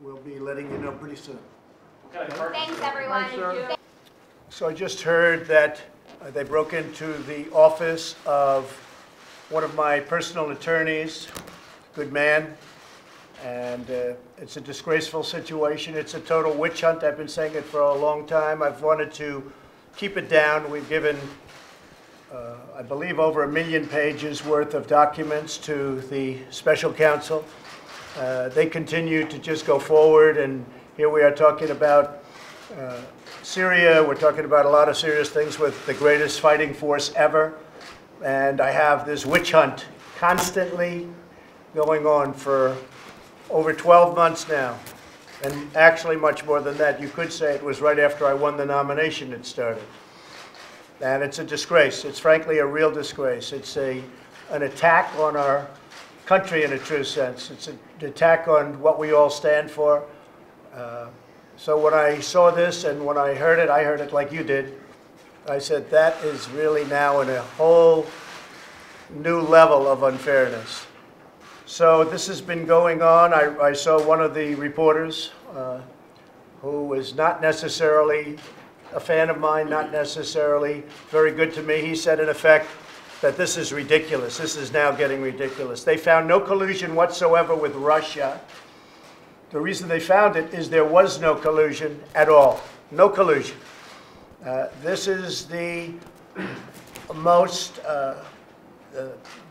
we'll be letting you know pretty soon. Okay. Thanks, everyone. Thanks, so I just heard that they broke into the office of one of my personal attorneys, good man, and it's a disgraceful situation. It's a total witch hunt. I've been saying it for a long time. I've wanted to keep it down. We've given, I believe, over 1 million pages worth of documents to the special counsel. They continue to just go forward, and here we are talking about Syria. We're talking about a lot of serious things with the greatest fighting force ever. And I have this witch hunt constantly going on for over 12 months now. And actually much more than that. You could say it was right after I won the nomination it started. And it's a disgrace. It's frankly a real disgrace. It's an attack on our country in a true sense. It's an attack on what we all stand for. So when I saw this and when I heard it like you did. I said, that is really now in a whole new level of unfairness. So this has been going on. I saw one of the reporters who was not necessarily a fan of mine, not necessarily very good to me. He said, in effect, that this is ridiculous. This is now getting ridiculous. They found no collusion whatsoever with Russia. The reason they found it is there was no collusion at all. No collusion. This is the most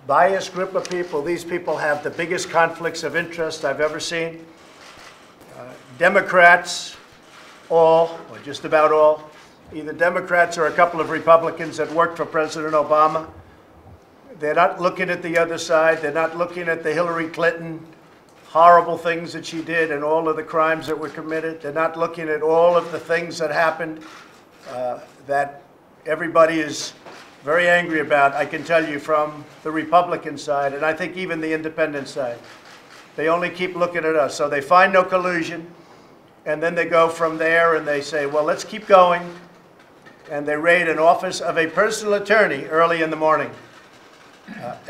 biased group of people. These people have the biggest conflicts of interest I've ever seen. Democrats, all, or just about all, either Democrats or a couple of Republicans that worked for President Obama. They're not looking at the other side. They're not looking at the Hillary Clinton horrible things that she did and all of the crimes that were committed. They're not looking at all of the things that happened that everybody is very angry about, I can tell you, from the Republican side, and I think even the independent side. They only keep looking at us. So they find no collusion, and then they go from there and they say, well, let's keep going. And they raid an office of a personal attorney early in the morning.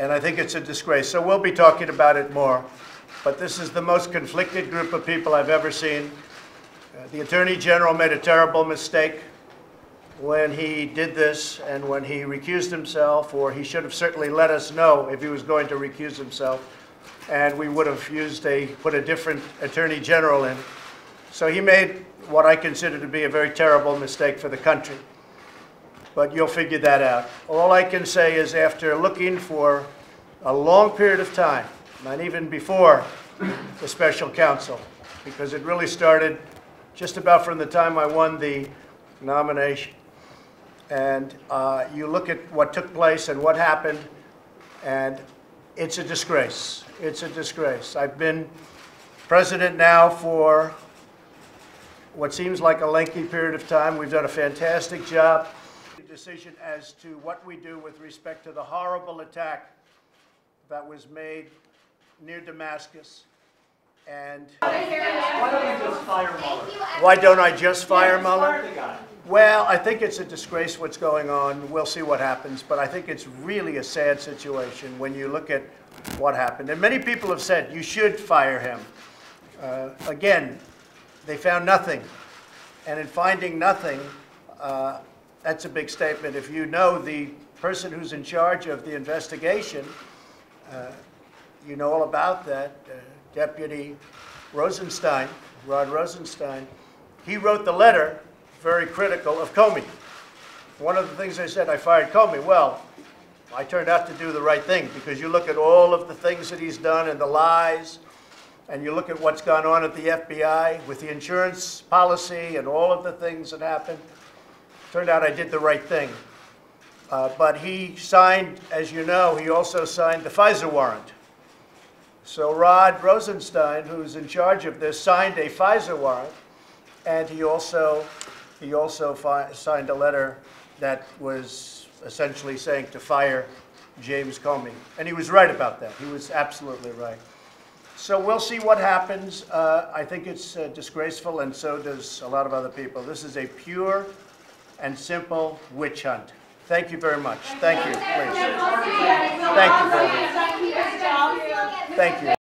And I think it's a disgrace. So we'll be talking about it more. But this is the most conflicted group of people I've ever seen. The Attorney General made a terrible mistake when he did this and when he recused himself, or he should have certainly let us know if he was going to recuse himself, and we would have put a different Attorney General in. So he made what I consider to be a very terrible mistake for the country. But you'll figure that out. All I can say is, after looking for a long period of time, not even before the special counsel, because it really started just about from the time I won the nomination. And you look at what took place and what happened, and it's a disgrace. It's a disgrace. I've been president now for what seems like a lengthy period of time. We've done a fantastic job. The decision as to what we do with respect to the horrible attack that was made near Damascus. And Why don't you just fire Mueller? why don't I just fire Mueller? Fire the guy. Well, I think it's a disgrace what's going on. We'll see what happens. But I think it's really a sad situation when you look at what happened. And many people have said you should fire him. Again, they found nothing. And in finding nothing, that's a big statement. If you know the person who's in charge of the investigation, you know all about that. Deputy Rosenstein, Rod Rosenstein, he wrote the letter very critical of Comey. One of the things they said, I fired Comey. Well, I turned out to do the right thing, because you look at all of the things that he's done and the lies, and you look at what's gone on at the FBI with the insurance policy and all of the things that happened. Turned out I did the right thing. But he signed, as you know, he also signed the FISA warrant. So Rod Rosenstein, who's in charge of this, signed a FISA warrant, and he also signed a letter that was essentially saying to fire James Comey. And he was right about that. He was absolutely right. So we'll see what happens. I think it's disgraceful, and so does a lot of other people. This is a pure and simple witch hunt. Thank you very much. Thank you. Please. Thank you very much. Thank you.